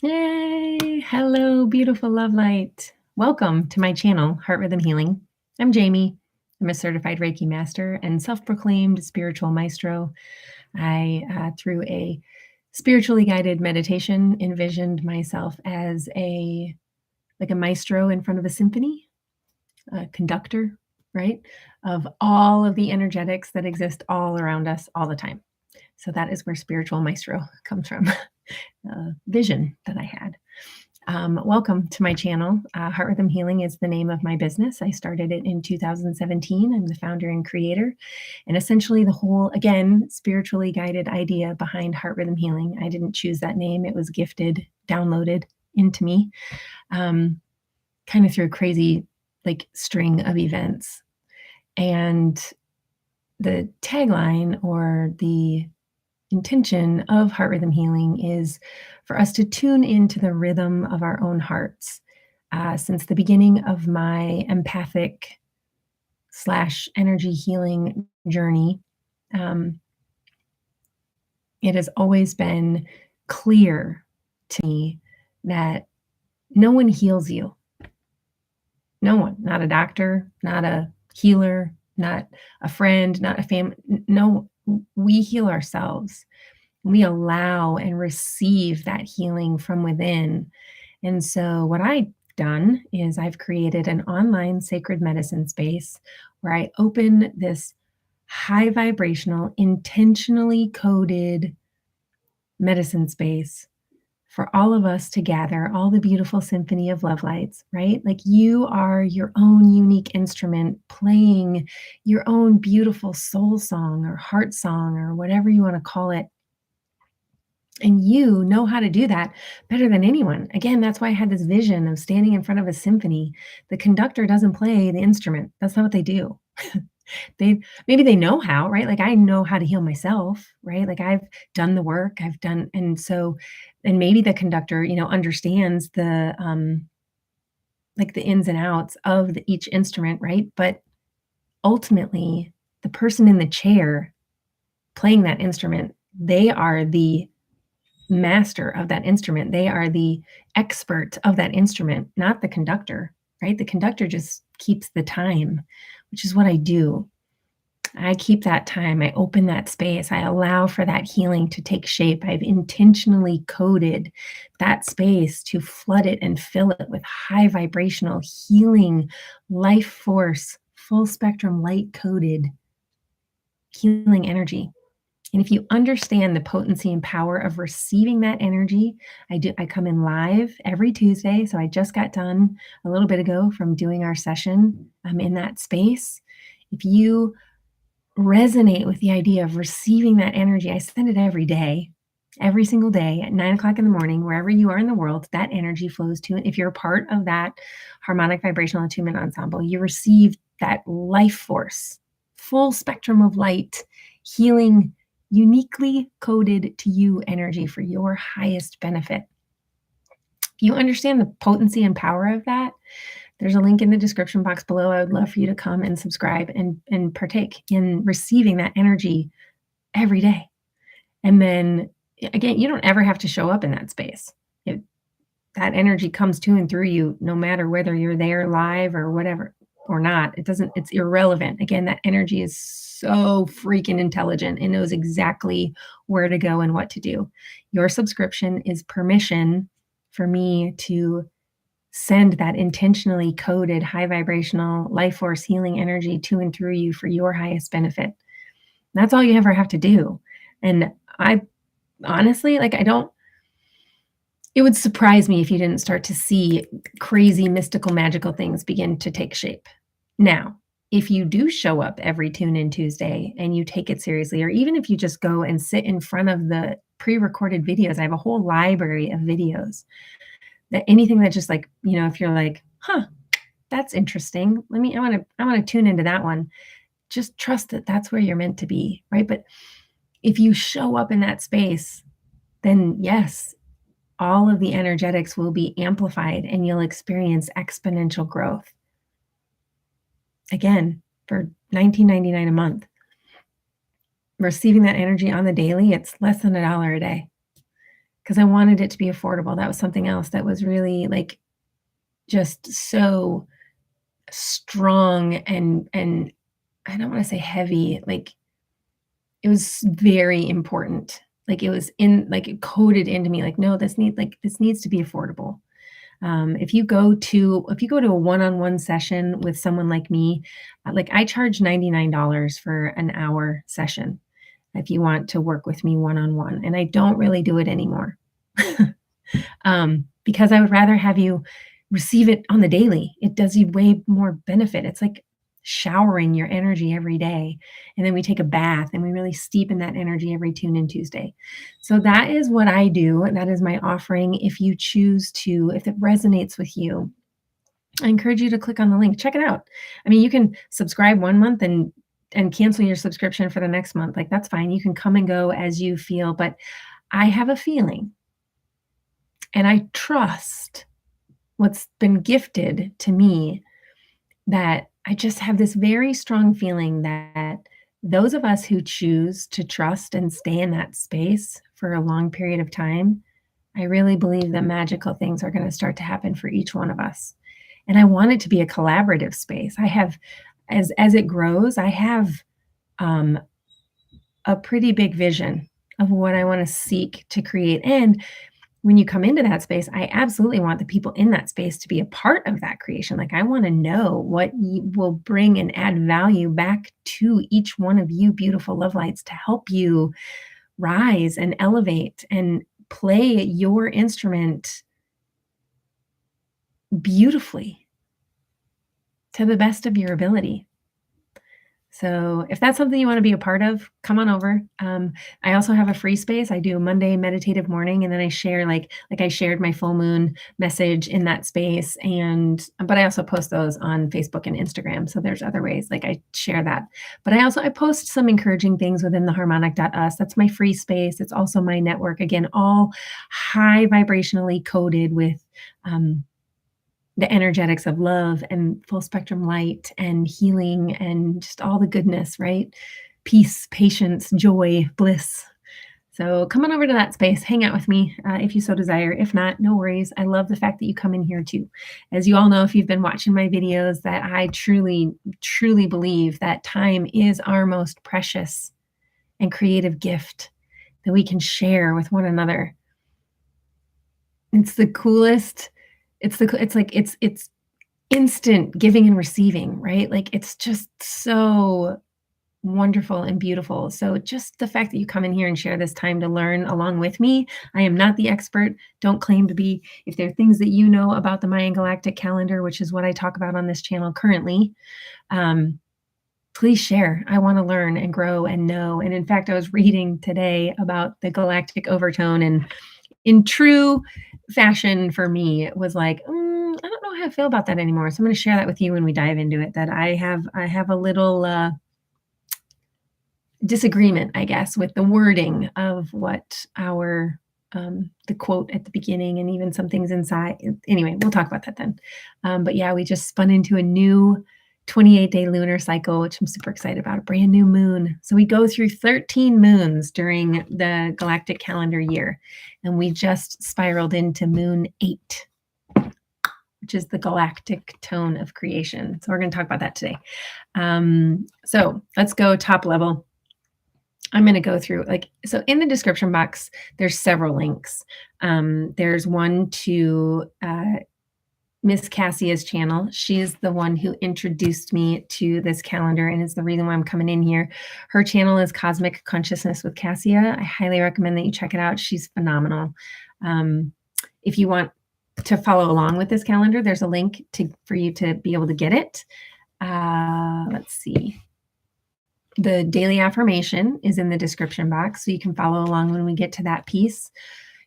Yay! Hello, beautiful love light. Welcome to my channel, Heart Rhythm Healing. I'm Jamie. I'm a certified Reiki master and self-proclaimed spiritual maestro. I, through a spiritually guided meditation, envisioned myself as a maestro in front of a symphony, a conductor, right, of all of the energetics that exist all around us all the time. So that is where spiritual maestro comes from. Vision that I had. Welcome to my channel. Heart Rhythm Healing is the name of my business. I started it in 2017. I'm the founder and creator. And essentially the whole, again, spiritually guided idea behind Heart Rhythm Healing. I didn't choose that name. It was gifted, downloaded into me, kind of through a crazy string of events. And the tagline or the intention of Heart Rhythm Healing is for us to tune into the rhythm of our own hearts. Since the beginning of my empathic / energy healing journey, it has always been clear to me that no one heals you. No one, not a doctor, not a healer, not a friend, not a family. No, we heal ourselves. We allow and receive that healing from within. And so, what I've done is I've created an online sacred medicine space where I open this high vibrational, intentionally coded medicine space for all of us to gather all the beautiful symphony of love lights, right? Like you are your own unique instrument playing your own beautiful soul song or heart song or whatever you want to call it. And you know how to do that better than anyone. Again, that's why I had this vision of standing in front of a symphony. The conductor doesn't play the instrument. That's not what they do. Maybe they know how, right? Like I know how to heal myself, right? Like I've done the work, and maybe the conductor, understands the the ins and outs of each instrument, right? But ultimately, the person in the chair playing that instrument, they are the master of that instrument. They are the expert of that instrument, not the conductor, right? The conductor just keeps the time, which is what I do. I keep that time. I open that space. I allow for that healing to take shape. I've intentionally coded that space to flood it and fill it with high vibrational healing, life force, full spectrum light coded healing energy. And if you understand the potency and power of receiving that energy, I come in live every Tuesday. So I just got done a little bit ago from doing our session. I'm in that space. If you resonate with the idea of receiving that energy, I send it every single day at 9:00 in the morning, wherever you are in the world, that energy flows to it. If you're a part of that harmonic vibrational attunement ensemble, you receive that life force, full spectrum of light, healing, uniquely coded to you energy for your highest benefit. If you understand the potency and power of that, there's a link in the description box below. I would love for you to come and subscribe and partake in receiving that energy every day. And then again, you don't ever have to show up in that space. That energy comes to and through you, no matter whether you're there live or whatever or not. It's irrelevant. Again, that energy is so freaking intelligent. It knows exactly where to go and what to do. Your subscription is permission for me to send that intentionally coded high vibrational life force healing energy to and through you for your highest benefit. That's all you ever have to do. And I honestly, it would surprise me if you didn't start to see crazy, mystical, magical things begin to take shape. Now, if you do show up every Tune In Tuesday and you take it seriously, or even if you just go and sit in front of the pre-recorded videos, I have a whole library of videos that anything that just if you're like, huh, that's interesting. I want to tune into that one. Just trust that that's where you're meant to be, right? But if you show up in that space, then yes, all of the energetics will be amplified and you'll experience exponential growth. Again, for $19.99 a month. Receiving that energy on the daily, it's less than $1 a day. because I wanted it to be affordable. That was something else that was really like just so strong and I don't want to say heavy, like it was very important. Like it was in like it coded into me like no, this needs to be affordable. If you go to a one-on-one session with someone like me, like I charge $99 for an hour session if you want to work with me one-on-one, and I don't really do it anymore. Because I would rather have you receive it on the daily. It does you way more benefit. It's like showering your energy every day. And then we take a bath and we really steep in that energy every Tune In Tuesday. So that is what I do. That is my offering. If you choose to, if it resonates with you, I encourage you to click on the link. Check it out. I mean, you can subscribe 1 month and cancel your subscription for the next month. Like that's fine. You can come and go as you feel, but I have a feeling and I trust what's been gifted to me, that I just have this very strong feeling that those of us who choose to trust and stay in that space for a long period of time, I really believe that magical things are going to start to happen for each one of us. And I want it to be a collaborative space. I have, as it grows, I have um, a pretty big vision of what I want to seek to create. And when you come into that space, I absolutely want the people in that space to be a part of that creation. Like I want to know what will bring and add value back to each one of you beautiful love lights to help you rise and elevate and play your instrument beautifully to the best of your ability. So if that's something you want to be a part of, come on over. I also have a free space. I do a Monday meditative morning, and then I share like I shared my full moon message in that space, but I also post those on Facebook and Instagram. So there's other ways like I share that. But I post some encouraging things within the harmonic.us. That's my free space. It's also my network. Again, all high vibrationally coded with the energetics of love and full spectrum light and healing and just all the goodness, right? Peace, patience, joy, bliss. So come on over to that space, hang out with me if you so desire. If not, no worries. I love the fact that you come in here too. As you all know, if you've been watching my videos, that I truly, truly believe that time is our most precious and creative gift that we can share with one another. It's the coolest. It's instant giving and receiving, right? Like it's just so wonderful and beautiful. So just the fact that you come in here and share this time to learn along with me. I am not the expert. Don't claim to be. If there are things that you know about the Mayan Galactic Calendar, which is what I talk about on this channel currently, please share. I want to learn and grow and know. And in fact, I was reading today about the galactic overtone, and in true fashion for me, it was like, I don't know how I feel about that anymore. So I'm going to share that with you when we dive into it, that I have a little disagreement, I guess, with the wording of what our the quote at the beginning and even some things inside. Anyway, we'll talk about that then. But yeah, we just spun into a new 28-day lunar cycle, which I'm super excited about, a brand new moon. So we go through 13 moons during the galactic calendar year, and we just spiraled into moon 8, which is the galactic tone of creation. So we're going to talk about that today. So let's go top level. I'm going to go through so in the description box, there's several links. There's one to Miss Cassia's channel. She is the one who introduced me to this calendar and is the reason why I'm coming in here. Her channel is Cosmic Consciousness with Cassia. I highly recommend that you check it out. She's phenomenal. If you want to follow along with this calendar, there's a link for you to be able to get it. Let's see. The daily affirmation is in the description box, so you can follow along when we get to that piece.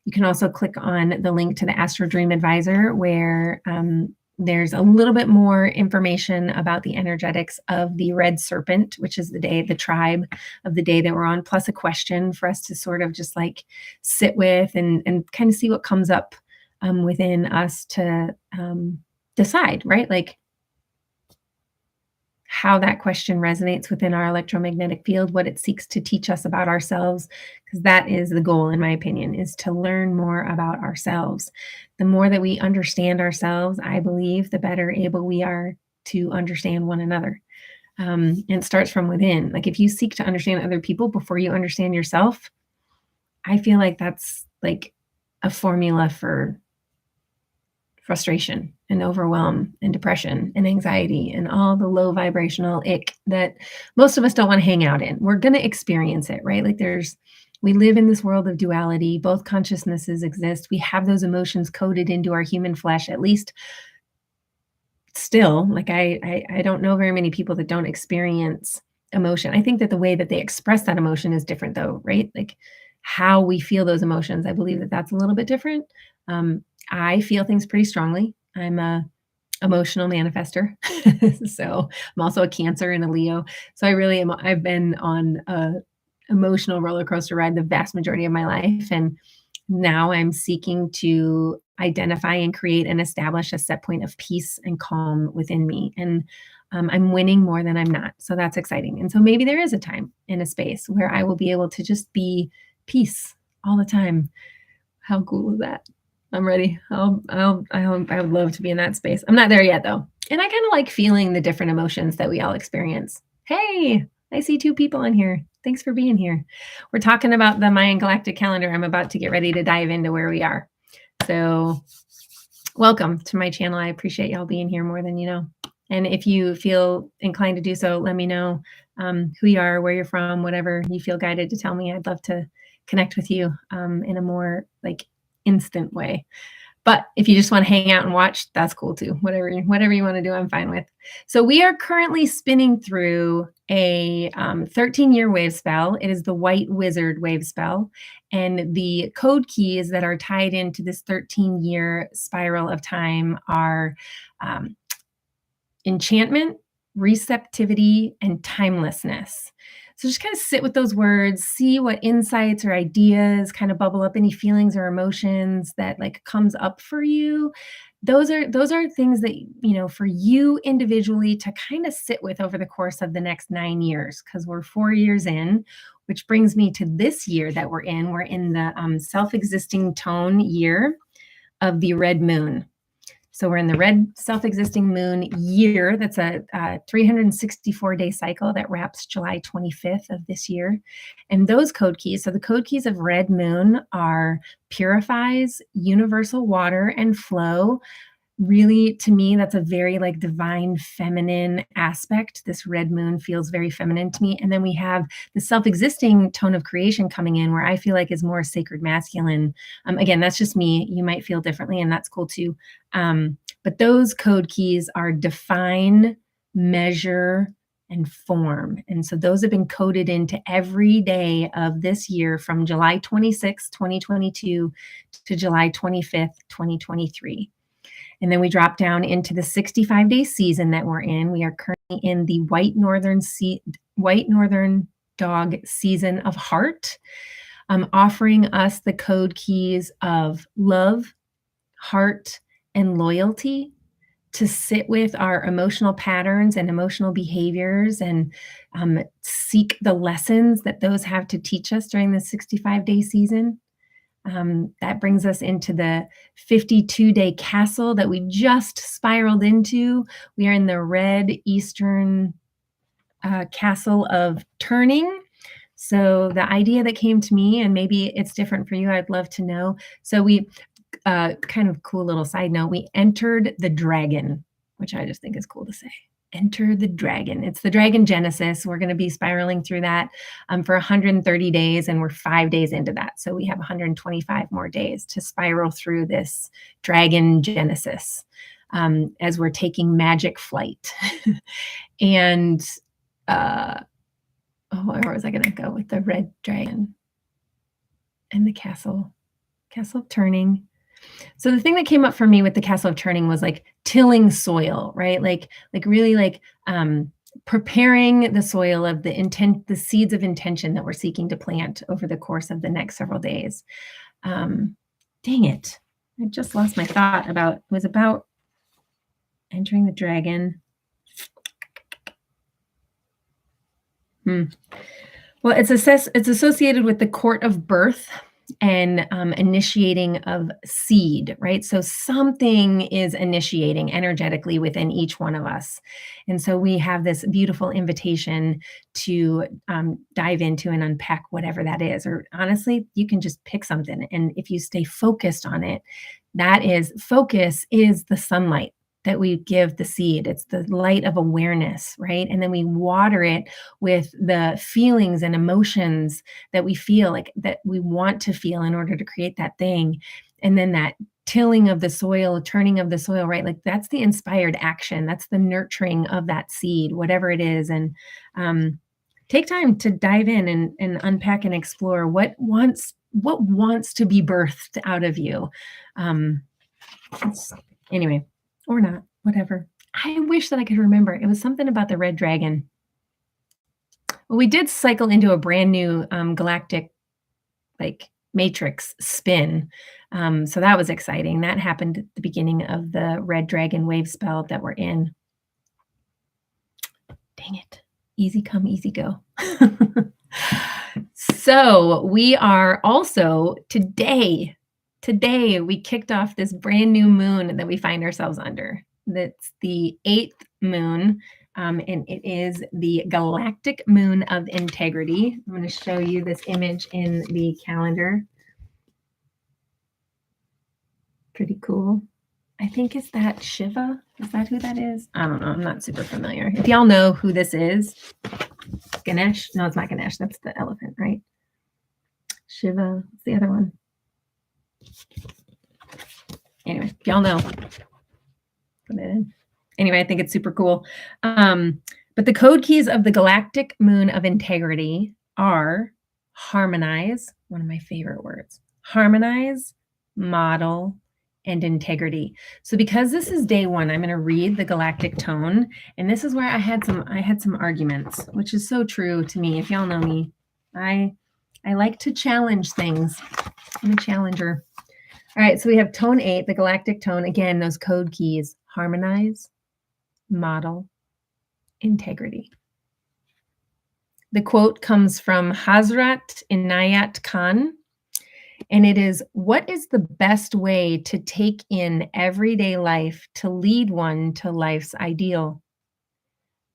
You can also click on the link to the Astro Dream Advisor, where there's a little bit more information about the energetics of the Red Serpent, which is the tribe of the day that we're on, plus a question for us to sort of just like sit with and kind of see what comes up within us to decide, right? Like, how that question resonates within our electromagnetic field, what it seeks to teach us about ourselves, because that is the goal, in my opinion, is to learn more about ourselves. The more that we understand ourselves, I believe, the better able we are to understand one another. And it starts from within. Like if you seek to understand other people before you understand yourself, I feel like that's like a formula for frustration and overwhelm and depression and anxiety and all the low vibrational ick that most of us don't want to hang out in. We're going to experience it, right? Like we live in this world of duality. Both consciousnesses exist. We have those emotions coded into our human flesh, at least still. Like I don't know very many people that don't experience emotion. I think that the way that they express that emotion is different though, right? Like how we feel those emotions. I believe that that's a little bit different. I feel things pretty strongly. I'm a emotional manifester. So I'm also a Cancer and a Leo. So I really am. I've been on a emotional roller coaster ride the vast majority of my life. And now I'm seeking to identify and create and establish a set point of peace and calm within me. And I'm winning more than I'm not. So that's exciting. And so maybe there is a time in a space where I will be able to just be peace all the time. How cool is that? I'm ready. I would love to be in that space. I'm not there yet though. And I kind of like feeling the different emotions that we all experience. Hey, I see two people in here. Thanks for being here. We're talking about the Mayan Galactic Calendar. I'm about to get ready to dive into where we are. So welcome to my channel. I appreciate y'all being here more than you know. And if you feel inclined to do so, let me know who you are, where you're from, whatever you feel guided to tell me. I'd love to connect with you in a more like instant way. But if you just want to hang out and watch, that's cool too. Whatever you want to do, I'm fine with. So we are currently spinning through a 13-year wave spell. It is the White Wizard wave spell. And the code keys that are tied into this 13-year spiral of time are enchantment, receptivity, and timelessness. So just kind of sit with those words, see what insights or ideas kind of bubble up, any feelings or emotions that like comes up for you. Those are things that, you know, for you individually to kind of sit with over the course of the next 9 years, because we're 4 years in, which brings me to this year that we're in. We're in the self-existing tone year of the red moon. So we're in the red self-existing moon year. That's a 364-day cycle that wraps July 25th of this year. And those code keys, so the code keys of red moon are purifies, universal water, and flow. Really, to me, that's a very like divine feminine aspect. This red moon feels very feminine to me. And then we have the self-existing tone of creation coming in, where I feel like is more sacred masculine. Again, that's just me. You might feel differently, and that's cool too. But those code keys are define, measure, and form. And so those have been coded into every day of this year from July 26th, 2022 to July 25th, 2023. And then we drop down into the 65-day season that we're in. We are currently in the white northern dog season of heart, offering us the code keys of love, heart, and loyalty to sit with our emotional patterns and emotional behaviors and seek the lessons that those have to teach us during the 65-day season. That brings us into the 52-day castle that we just spiraled into. We are in the red eastern castle of turning. So the idea that came to me, and maybe it's different for you, I'd love to know. So we kind of cool little side note, we entered the dragon, which I just think is cool to say. Enter the dragon. It's the dragon genesis. We're going to be spiraling through that for 130 days, and we're 5 days into that. So we have 125 more days to spiral through this dragon genesis as we're taking magic flight. And where was I going to go with the red dragon and the castle of turning? So the thing that came up for me with the castle of turning was like tilling soil, right? Like really like preparing the soil of the seeds of intention that we're seeking to plant over the course of the next several days. Dang it. I just lost my thought it was about entering the dragon. Hmm. Well, it's associated with the court of birth and initiating of seed, right? So something is initiating energetically within each one of us. And so we have this beautiful invitation to dive into and unpack whatever that is. Or honestly, you can just pick something. And if you stay focused on it, that is focus is the sunlight that we give the seed. It's the light of awareness, right? And then we water it with the feelings and emotions that we feel like that we want to feel in order to create that thing. And then that tilling of the soil, turning of the soil, right? Like that's the inspired action. That's the nurturing of that seed, whatever it is. And take time to dive in and unpack and explore what wants to be birthed out of you. Um, anyway, or not, whatever. I wish that I could remember. It was something about the red dragon. Well, we did cycle into a brand new galactic like matrix spin. So that was exciting. That happened at the beginning of the red dragon wave spell that we're in. Dang it. Easy come, easy go. So we are also today we kicked off this brand new moon that we find ourselves under. That's the 8th moon, and it is the galactic moon of integrity. I'm going to show you this image in the calendar. Pretty cool. I think is that Shiva? Is that who that is? I don't know. I'm not super familiar. If y'all know who this is, Ganesh. No, it's not Ganesh. That's the elephant, right? Shiva. What's the other one? Anyway, if y'all know, put it in. Anyway, I think it's super cool. But the code keys of the galactic moon of integrity are harmonize, one of my favorite words, harmonize, model, and integrity. So because this is day one, I'm going to read the galactic tone. And this is where I had some arguments, which is so true to me. If y'all know me, I like to challenge things. I'm a challenger. All right, so we have tone 8, the galactic tone. Again, those code keys, harmonize, model, integrity. The quote comes from Hazrat Inayat Khan, and it is, what is the best way to take in everyday life to lead one to life's ideal?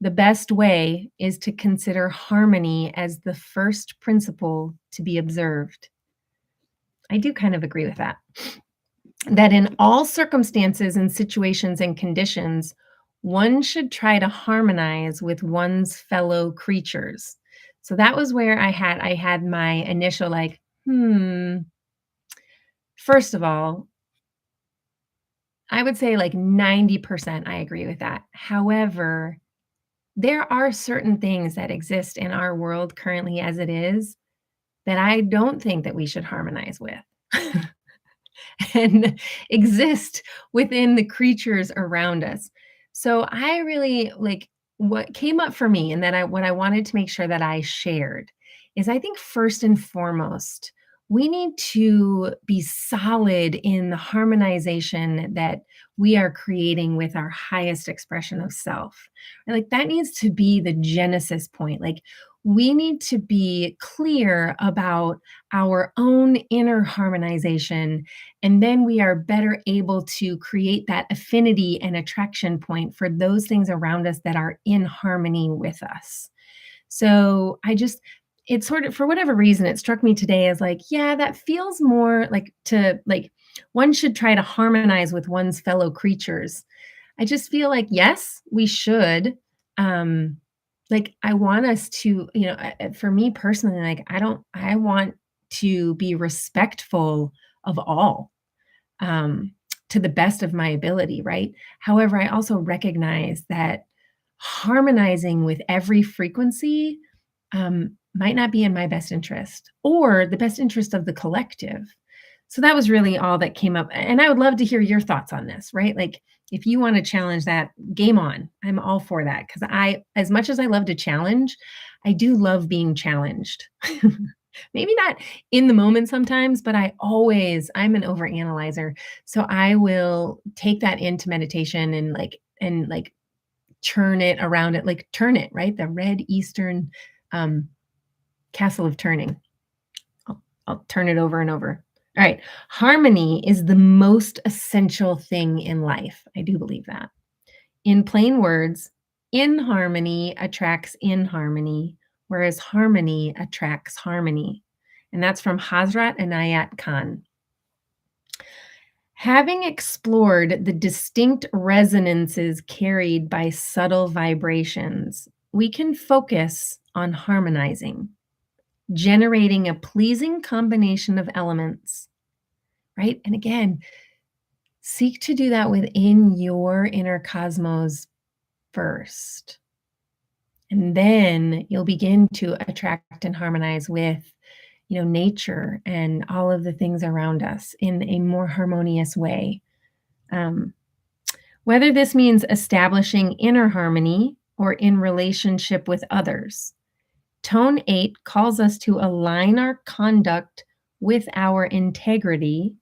The best way is to consider harmony as the first principle to be observed. I do kind of agree with that. That in all circumstances and situations and conditions, one should try to harmonize with one's fellow creatures. So that was where I had my initial like, First of all, I would say like 90% I agree with that. However, there are certain things that exist in our world currently as it is that I don't think that we should harmonize with. And exist within the creatures around us. So I really like what came up for me and what I wanted to make sure that I shared is I think first and foremost, we need to be solid in the harmonization that we are creating with our highest expression of self. Like that needs to be the genesis point. Like we need to be clear about our own inner harmonization, and then we are better able to create that affinity and attraction point for those things around us that are in harmony with us. So it's sort of, for whatever reason, it struck me today as like, yeah, that feels more like one should try to harmonize with one's fellow creatures. I just feel like, yes, we should. Like I want us to, for me personally, like I want to be respectful of all, to the best of my ability, right? However, I also recognize that harmonizing with every frequency might not be in my best interest or the best interest of the collective. So that was really all that came up. And I would love to hear your thoughts on this, right? Like if you want to challenge that, game on. I'm all for that because as much as I love to challenge, I do love being challenged. Maybe not in the moment sometimes, but I'm an overanalyzer. So I will take that into meditation and like churn it around it, like turn it, right? The red Eastern castle of turning. I'll turn it over and over. All right. Harmony is the most essential thing in life. I do believe that. In plain words, inharmony attracts inharmony, whereas harmony attracts harmony. And that's from Hazrat Inayat Khan. Having explored the distinct resonances carried by subtle vibrations, we can focus on harmonizing, generating a pleasing combination of elements, right? And again, seek to do that within your inner cosmos first. And then you'll begin to attract and harmonize with, nature and all of the things around us in a more harmonious way. Whether this means establishing inner harmony or in relationship with others, Tone 8 calls us to align our conduct with our integrity,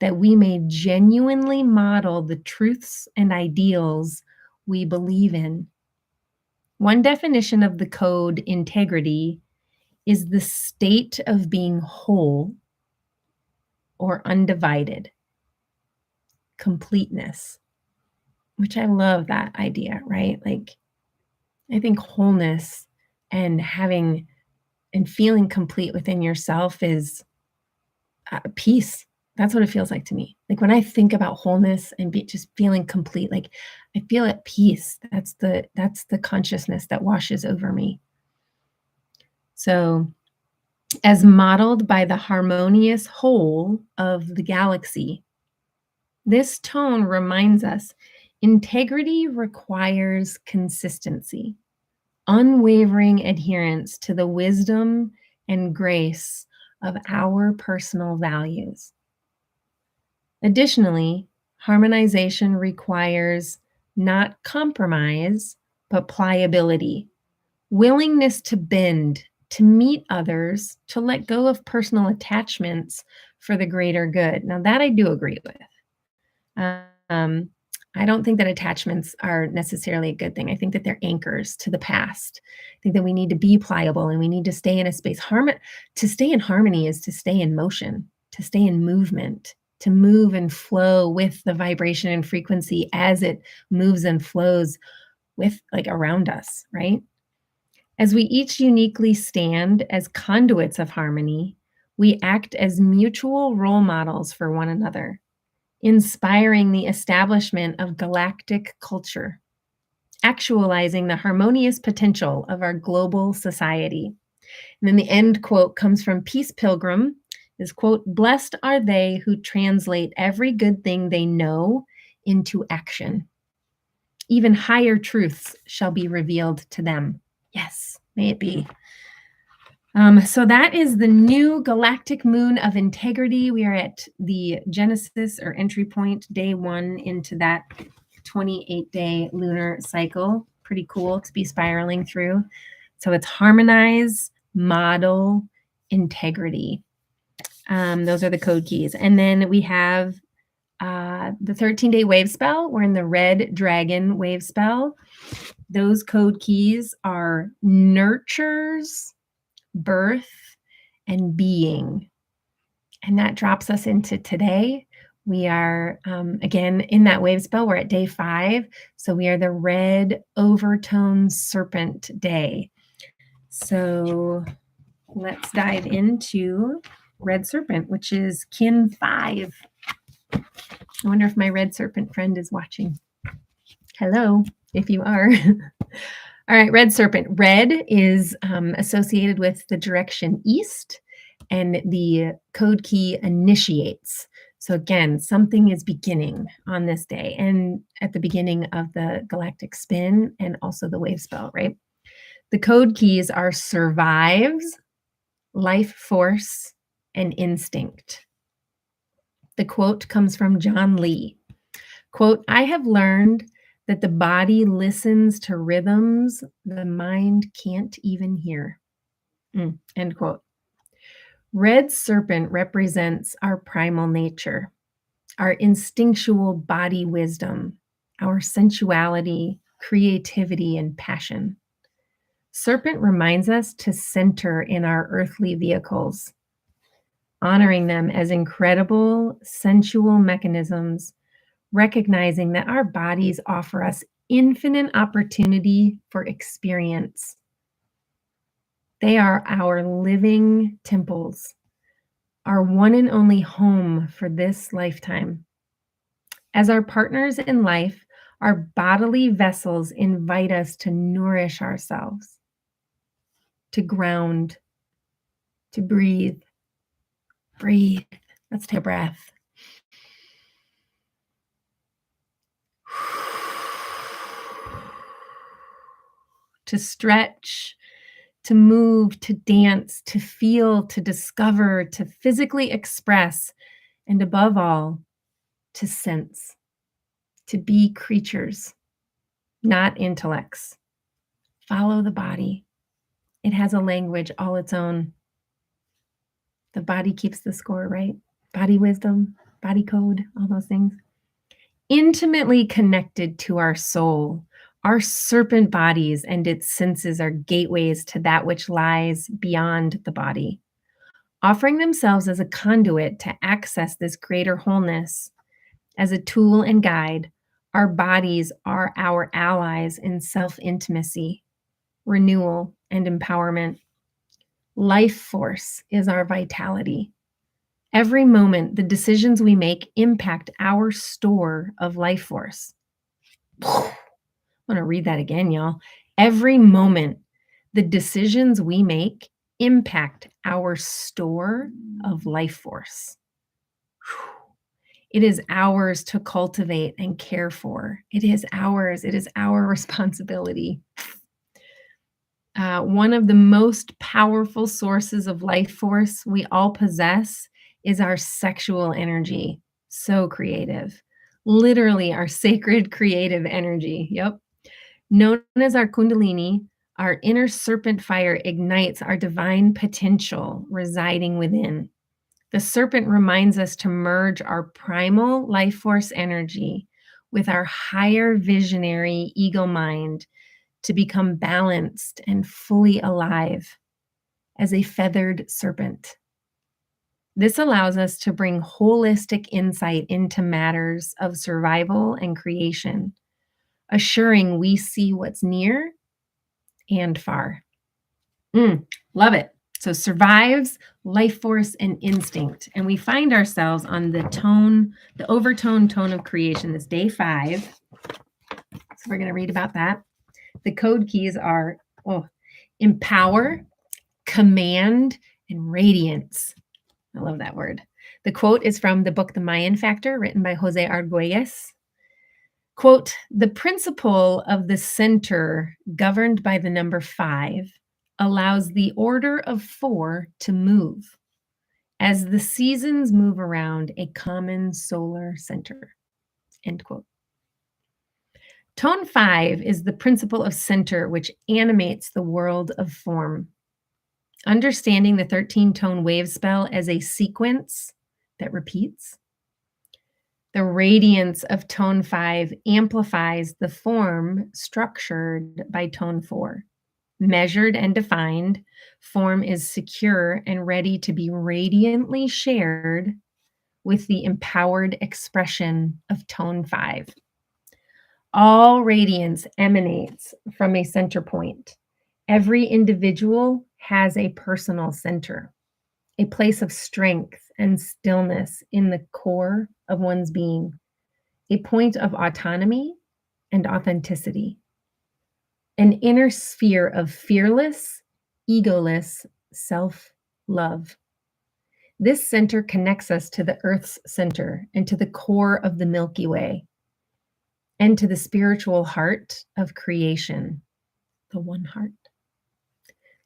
that we may genuinely model the truths and ideals we believe in. One definition of the code integrity is the state of being whole or undivided, completeness, which I love that idea, right? Like, I think wholeness and having and feeling complete within yourself is peace. That's what it feels like to me. Like when I think about wholeness and just feeling complete, like I feel at peace. That's the consciousness that washes over me. So, as modeled by the harmonious whole of the galaxy, this tone reminds us integrity requires consistency, unwavering adherence to the wisdom and grace of our personal values. Additionally, harmonization requires not compromise, but pliability, willingness to bend, to meet others, to let go of personal attachments for the greater good. Now, that I do agree with. I don't think that attachments are necessarily a good thing. I think that they're anchors to the past. I think that we need to be pliable and we need to stay in a space. To stay in harmony is to stay in motion, to stay in movement, to move and flow with the vibration and frequency as it moves and flows with, like, around us, right? As we each uniquely stand as conduits of harmony, we act as mutual role models for one another, inspiring the establishment of galactic culture, actualizing the harmonious potential of our global society. And then the end quote comes from Peace Pilgrim, is quote, "Blessed are they who translate every good thing they know into action. Even higher truths shall be revealed to them." Yes, may it be. So that is the new galactic moon of integrity. We are at the Genesis or entry point, day 1 into that 28-day lunar cycle. Pretty cool to be spiraling through. So it's harmonize, model, integrity. Those are the code keys. And then we have the 13-day wave spell. We're in the red dragon wave spell. Those code keys are nurtures, birth, and being. And that drops us into today. We are, again, in that wave spell. We're at day 5. So we are the Red Overtone Serpent day. So let's dive into Red Serpent, which is kin 5. I wonder if my Red Serpent friend is watching. Hello, if you are. All right, Red Serpent. Red is associated with the direction east, and the code key initiates. So again, something is beginning on this day and at the beginning of the galactic spin and also the wave spell, right? The code keys are survives, life force, and instinct. The quote comes from John Lee. Quote, "I have learned that the body listens to rhythms the mind can't even hear." End quote. Red Serpent represents our primal nature, our instinctual body wisdom, our sensuality, creativity, and passion. Serpent reminds us to center in our earthly vehicles, honoring them as incredible sensual mechanisms, recognizing that our bodies offer us infinite opportunity for experience. They are our living temples, our one and only home for this lifetime. As our partners in life, our bodily vessels invite us to nourish ourselves, to ground, to breathe. Breathe. Let's take a breath. To stretch, to move, to dance, to feel, to discover, to physically express, and above all, to sense, to be creatures, not intellects. Follow the body. It has a language all its own. The body keeps the score, right? Body wisdom, body code, all those things. Intimately connected to our soul, our serpent bodies and its senses are gateways to that which lies beyond the body, offering themselves as a conduit to access this greater wholeness. As a tool and guide, our bodies are our allies in self-intimacy, renewal, and empowerment. Life force is our vitality. Every moment, the decisions we make impact our store of life force. I want to read that again, y'all. Every moment, the decisions we make impact our store of life force. It is ours to cultivate and care for. It is ours. It is our responsibility. One of the most powerful sources of life force we all possess is our sexual energy. So creative. Literally, our sacred creative energy. Yep. Known as our Kundalini, our inner serpent fire ignites our divine potential residing within. The serpent reminds us to merge our primal life force energy with our higher visionary ego mind to become balanced and fully alive as a feathered serpent. This allows us to bring holistic insight into matters of survival and creation, assuring we see what's near and far. Love it. So survives, life force, and instinct. And we find ourselves on the overtone tone of creation, this day 5. So we're going to read about that. The code keys are empower, command, and radiance. I love that word. The quote is from the book The Mayan Factor, written by Jose Argüelles. Quote, the principle of the center governed by the number 5 allows the order of 4 to move as the seasons move around a common solar center. End quote. Tone 5 is the principle of center, which animates the world of form. Understanding the 13-tone wave spell as a sequence that repeats, the radiance of tone 5 amplifies the form structured by tone 4. Measured and defined, form is secure and ready to be radiantly shared with the empowered expression of tone 5. All radiance emanates from a center point. Every individual has a personal center, a place of strength and stillness in the core of one's being, a point of autonomy and authenticity, an inner sphere of fearless, egoless self-love. This center connects us to the Earth's center and to the core of the Milky Way, and to the spiritual heart of creation, the one heart.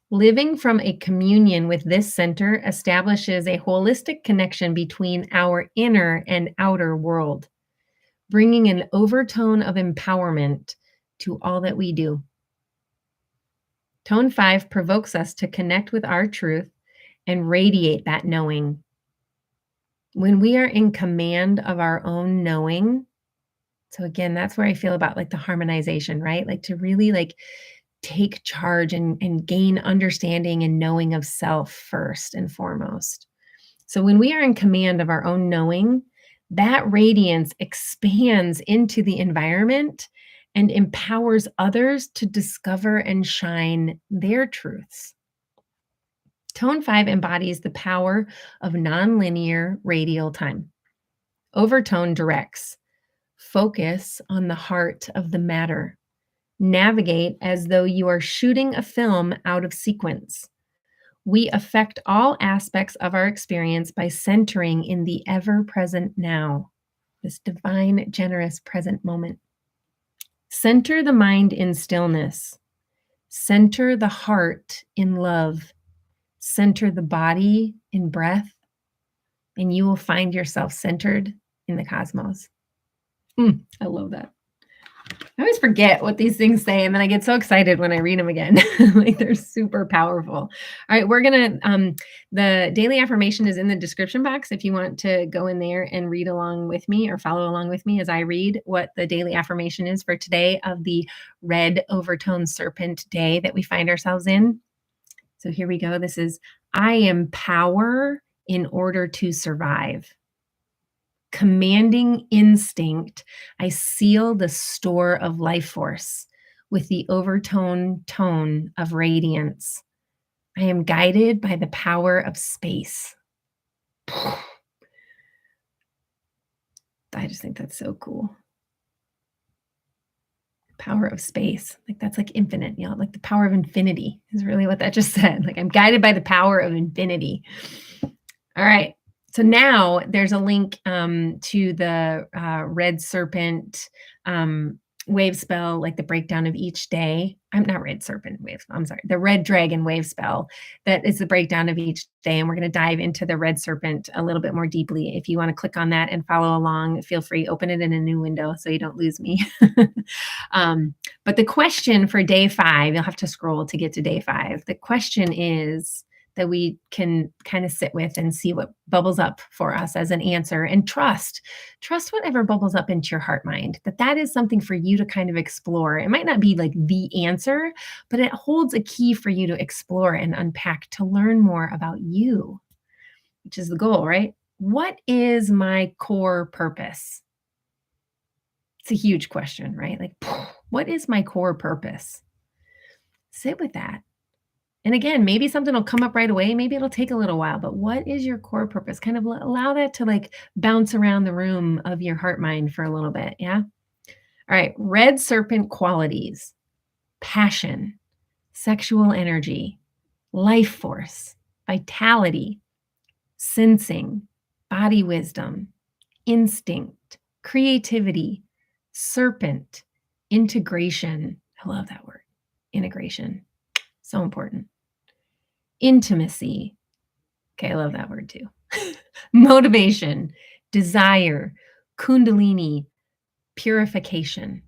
Living from a communion with this center establishes a holistic connection between our inner and outer world, bringing an overtone of empowerment to all that we do. Tone 5 provokes us to connect with our truth and radiate that knowing. When we are in command of our own knowing, so again, that's where I feel about like the harmonization, right? Like to really like take charge and gain understanding and knowing of self first and foremost. So when we are in command of our own knowing, that radiance expands into the environment and empowers others to discover and shine their truths. Tone 5 embodies the power of nonlinear radial time. Overtone directs. Focus on the heart of the matter. Navigate as though you are shooting a film out of sequence. We affect all aspects of our experience by centering in the ever-present now, this divine, generous present moment. Center the mind in stillness. Center the heart in love. Center the body in breath, and you will find yourself centered in the cosmos. I love that. I always forget what these things say, and then I get so excited when I read them again. Like they're super powerful. All right, we're gonna, the daily affirmation is in the description box if you want to go in there and read along with me or follow along with me as I read what the daily affirmation is for today of the Red Overtone Serpent day that we find ourselves in. So here we go. This is, I am power in order to survive. Commanding instinct, I seal the store of life force with the overtone tone of radiance. I am guided by the power of space. I just think that's so cool. Power of space. Like that's like infinite, like the power of infinity is really what that just said. Like I'm guided by the power of infinity. All right. So now there's a link to the Red Serpent wave spell, like the breakdown of each day. I'm not Red Serpent wave. I'm sorry. The Red Dragon wave spell. That is the breakdown of each day. And we're going to dive into the Red Serpent a little bit more deeply. If you want to click on that and follow along, feel free. Open it in a new window so you don't lose me. But the question for day 5, you'll have to scroll to get to day 5. The question is, that we can kind of sit with and see what bubbles up for us as an answer, and trust whatever bubbles up into your heart mind, that is something for you to kind of explore. It might not be like the answer, but it holds a key for you to explore and unpack to learn more about you, which is the goal, right? What is my core purpose? It's a huge question, right? Like, what is my core purpose? Sit with that. And again, maybe something will come up right away. Maybe it'll take a little while, but what is your core purpose? Kind of allow that to like bounce around the room of your heart mind for a little bit. Yeah. All right. Red Serpent qualities: passion, sexual energy, life force, vitality, sensing, body wisdom, instinct, creativity, serpent, integration. I love that word. Integration. So important. Intimacy. Okay, I love that word too. Motivation, desire, kundalini, purification.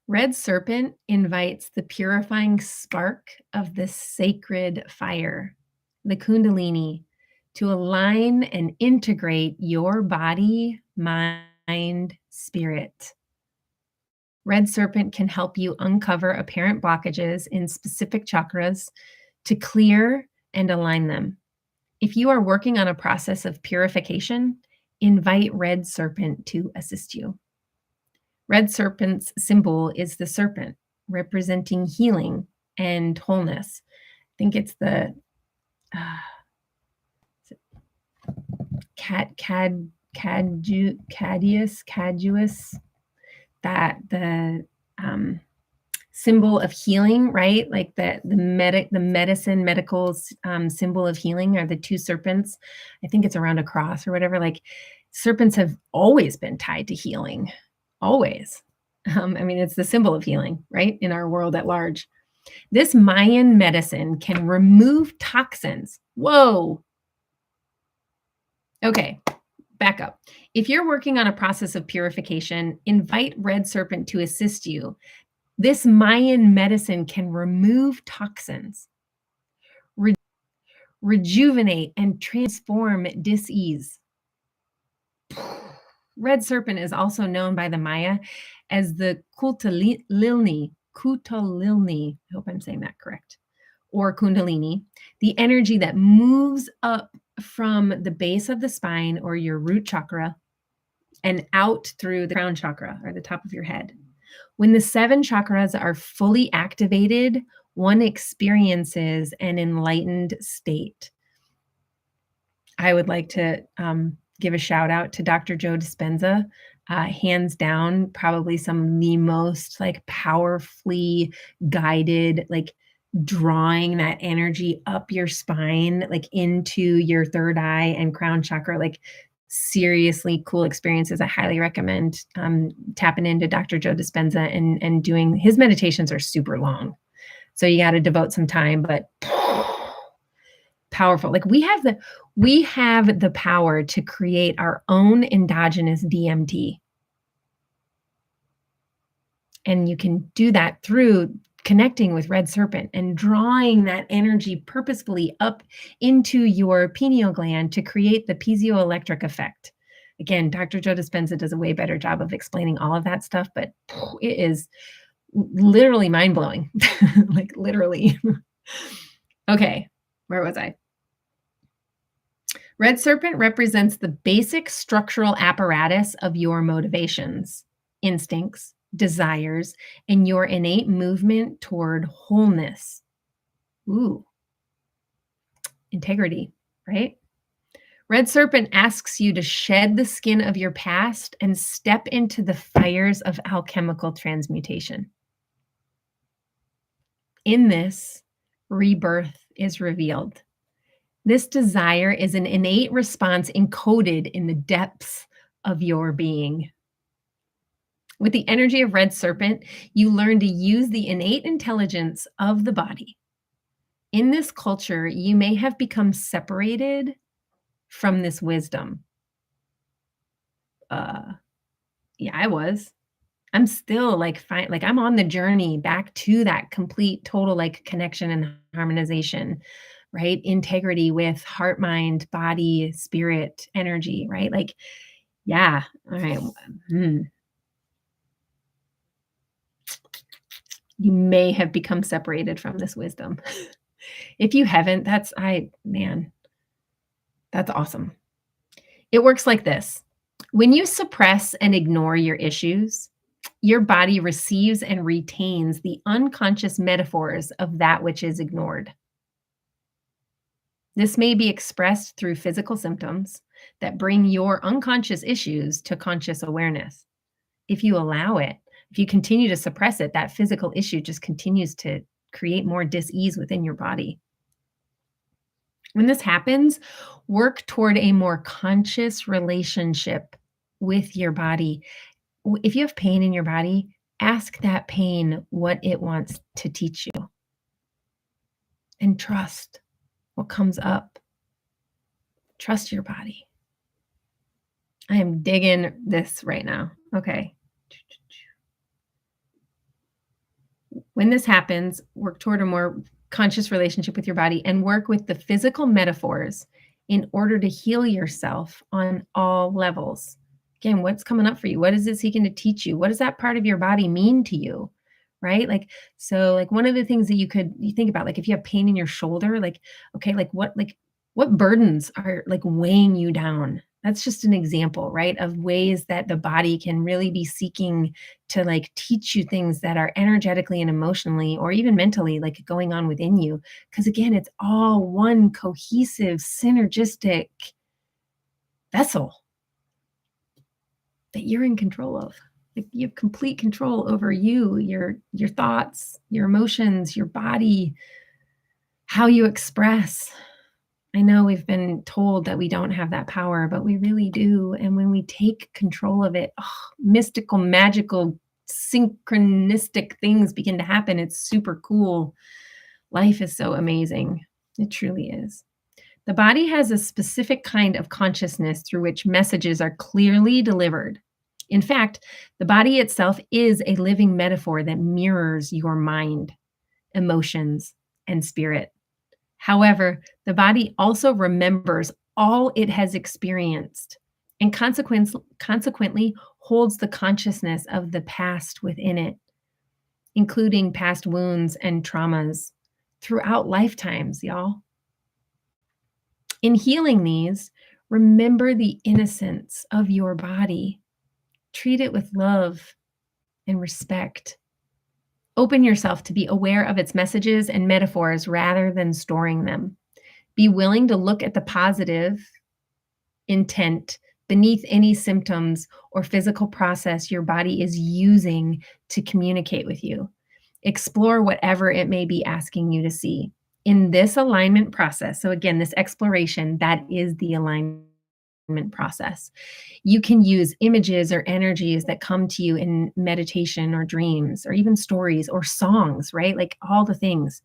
Red Serpent invites the purifying spark of the sacred fire, the kundalini, to align and integrate your body, mind, spirit. Red Serpent can help you uncover apparent blockages in specific chakras to clear and align them. If you are working on a process of purification, invite Red Serpent to assist you. Red Serpent's symbol is the serpent, representing healing and wholeness. I think it's the caduous, that the symbol of healing, right? Like the medical symbol of healing are the 2 serpents. I think it's around a cross or whatever. Like serpents have always been tied to healing, always. I mean, it's the symbol of healing, right? In our world at large. This Mayan medicine can remove toxins. Whoa. Okay. Back up. If you're working on a process of purification, invite Red Serpent to assist you. This Mayan medicine can remove toxins, rejuvenate, and transform dis-ease. Red Serpent is also known by the Maya as the Kutalilni, I hope I'm saying that correct, or Kundalini, the energy that moves up from the base of the spine or your root chakra and out through the crown chakra or the top of your head. When the 7 chakras are fully activated, one experiences an enlightened state. I would like to give a shout out to Dr. Joe Dispenza. Hands down, probably some of the most like powerfully guided, like drawing that energy up your spine, like into your third eye and crown chakra, like seriously cool experiences. I highly recommend tapping into Dr. Joe Dispenza and doing his meditations are super long. So you got to devote some time, but powerful. Like we have the power to create our own endogenous DMT. And you can do that through connecting with Red Serpent and drawing that energy purposefully up into your pineal gland to create the piezoelectric effect. Again, Dr. Joe Dispenza does a way better job of explaining all of that stuff, but it is literally mind-blowing. Like literally. Okay, where was I? Red Serpent represents the basic structural apparatus of your motivations, instincts, desires, and your innate movement toward wholeness. Ooh, integrity, right? Red Serpent asks you to shed the skin of your past and step into the fires of alchemical transmutation. In this, rebirth is revealed. This desire is an innate response encoded in the depths of your being. With the energy of Red Serpent, you learn to use the innate intelligence of the body. In this culture, you may have become separated from this wisdom. Yeah, I was. I'm still like fine, like I'm on the journey back to that complete, total like connection and harmonization, right? Integrity with heart, mind, body, spirit, energy, right? Like, yeah. All right. You may have become separated from this wisdom. If you haven't, that's awesome. It works like this. When you suppress and ignore your issues, your body receives and retains the unconscious metaphors of that which is ignored. This may be expressed through physical symptoms that bring your unconscious issues to conscious awareness. If you allow it, if you continue to suppress it, that physical issue just continues to create more dis-ease within your body. When this happens, work toward a more conscious relationship with your body. If you have pain in your body, ask that pain what it wants to teach you. And trust what comes up. Trust your body. I am digging this right now. Okay. When this happens, work toward a more conscious relationship with your body and work with the physical metaphors in order to heal yourself on all levels. Again, what's coming up for you? What is it seeking to teach you? What does that part of your body mean to you? Right? Like, so like one of the things that you think about, like if you have pain in your shoulder, like, okay, like what burdens are like weighing you down? That's just an example, right? Of ways that the body can really be seeking to like teach you things that are energetically and emotionally or even mentally like going on within you. Because again, it's all one cohesive, synergistic vessel that you're in control of. Like you have complete control over you, your thoughts, your emotions, your body, how you express. I know we've been told that we don't have that power, but we really do. And when we take control of it, mystical, magical, synchronistic things begin to happen. It's super cool. Life is so amazing. It truly is. The body has a specific kind of consciousness through which messages are clearly delivered. In fact, the body itself is a living metaphor that mirrors your mind, emotions, and spirit. However, the body also remembers all it has experienced and consequently holds the consciousness of the past within it, including past wounds and traumas throughout lifetimes, y'all. In healing these, remember the innocence of your body. Treat it with love and respect. Open yourself to be aware of its messages and metaphors rather than storing them. Be willing to look at the positive intent beneath any symptoms or physical process your body is using to communicate with you. Explore whatever it may be asking you to see. In this alignment process, so again, this exploration, that is the alignment process. You can use images or energies that come to you in meditation or dreams or even stories or songs, right? Like all the things.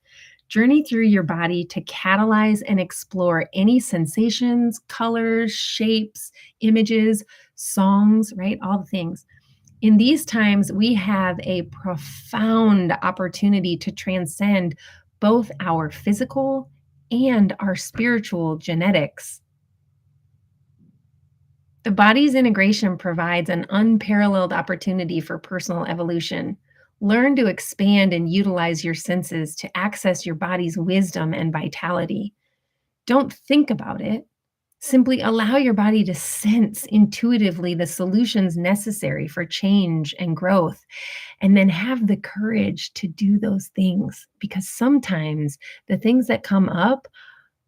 Journey through your body to catalyze and explore any sensations, colors, shapes, images, songs, right? All the things. In these times, we have a profound opportunity to transcend both our physical and our spiritual genetics. The body's integration provides an unparalleled opportunity for personal evolution. Learn to expand and utilize your senses to access your body's wisdom and vitality. Don't think about it. Simply allow your body to sense intuitively the solutions necessary for change and growth, and then have the courage to do those things, because sometimes the things that come up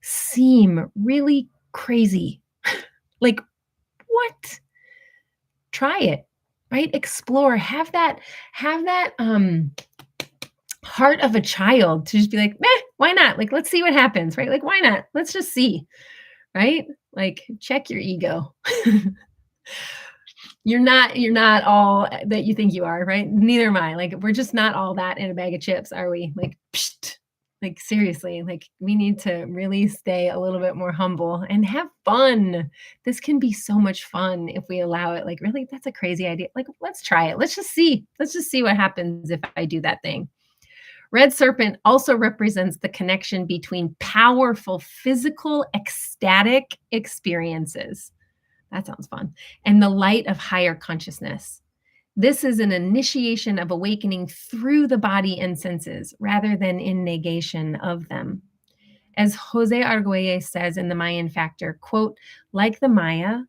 seem really crazy. Like, what? Try it, right? Explore, have that heart of a child to just be like, meh, why not? Like, let's see what happens, right? Like, why not? Let's just see, right? Like, check your ego. You're not all that you think you are, right? Neither am I. Like, we're just not all that in a bag of chips, are we? Like, psht. Like, seriously, like, we need to really stay a little bit more humble and have fun. This can be so much fun if we allow it. Like, really, that's a crazy idea. Like, let's try it. Let's just see. Let's just see what happens if I do that thing. Red Serpent also represents the connection between powerful physical ecstatic experiences. That sounds fun. And the light of higher consciousness. This is an initiation of awakening through the body and senses rather than in negation of them. As Jose Arguelles says in the Mayan Factor, quote, like the Maya,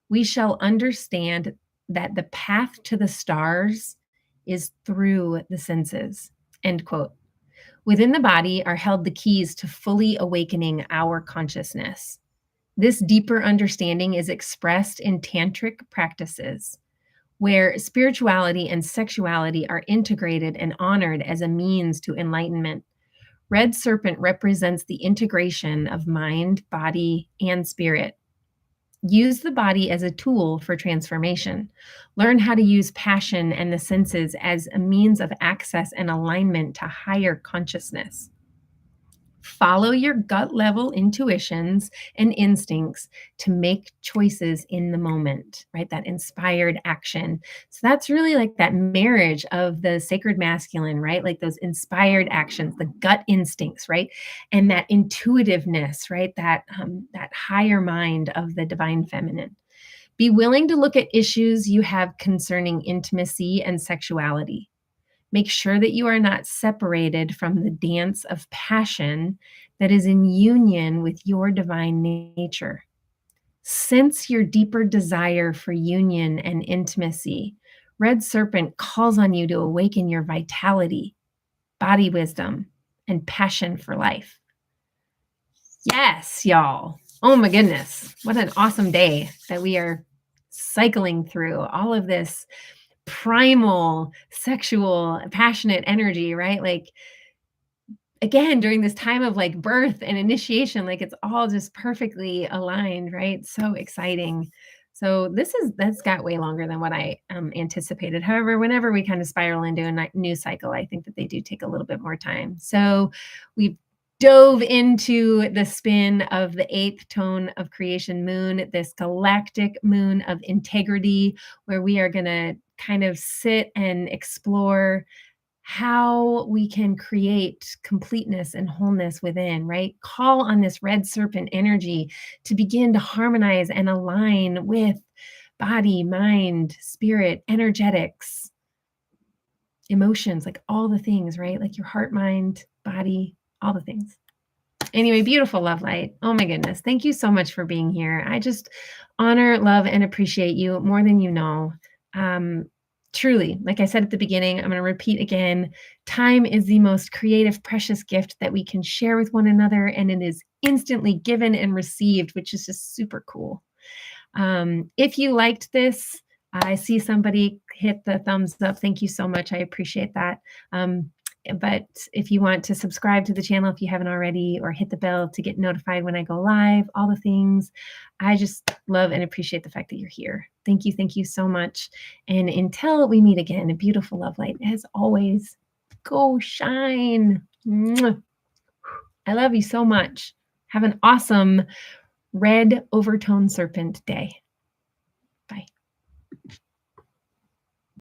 we shall understand that the path to the stars is through the senses, end quote. Within the body are held the keys to fully awakening our consciousness. This deeper understanding is expressed in tantric practices, where spirituality and sexuality are integrated and honored as a means to enlightenment. Red Serpent represents the integration of mind, body, and spirit. Use the body as a tool for transformation. Learn how to use passion and the senses as a means of access and alignment to higher consciousness. Follow your gut level intuitions and instincts to make choices in the moment, right? That inspired action. So that's really like that marriage of the sacred masculine, right? Like those inspired actions, the gut instincts, right? And that intuitiveness, right? That higher mind of the divine feminine. Be willing to look at issues you have concerning intimacy and sexuality. Make sure that you are not separated from the dance of passion that is in union with your divine nature. Sense your deeper desire for union and intimacy. Red Serpent calls on you to awaken your vitality, body wisdom, and passion for life. Yes, y'all. Oh my goodness. What an awesome day that we are cycling through all of this primal, sexual, passionate energy, right? Like, again, during this time of like birth and initiation, like it's all just perfectly aligned, right? So exciting. So that's got way longer than what I anticipated. However, whenever we kind of spiral into a new cycle, I think that they do take a little bit more time. So we dove into the spin of the 8th tone of creation moon, this galactic moon of integrity, where we are going to kind of sit and explore how we can create completeness and wholeness within, right? Call on this red serpent energy to begin to harmonize and align with body, mind, spirit, energetics, emotions, like all the things, right? Like your heart, mind, body, all the things. Anyway, beautiful love light. Oh my goodness. Thank you so much for being here. I just honor, love, and appreciate you more than you know. Truly, like I said at the beginning, I'm going to repeat again, time is the most creative, precious gift that we can share with one another, and it is instantly given and received, which is just super cool. If you liked this, I see somebody hit the thumbs up. Thank you so much. I appreciate that. But if you want to subscribe to the channel, if you haven't already, or hit the bell to get notified when I go live, all the things, I just love and appreciate the fact that you're here. Thank you. Thank you so much. And until we meet again, a beautiful love light, as always, go shine. Mwah. I love you so much. Have an awesome Red Overtone Serpent day.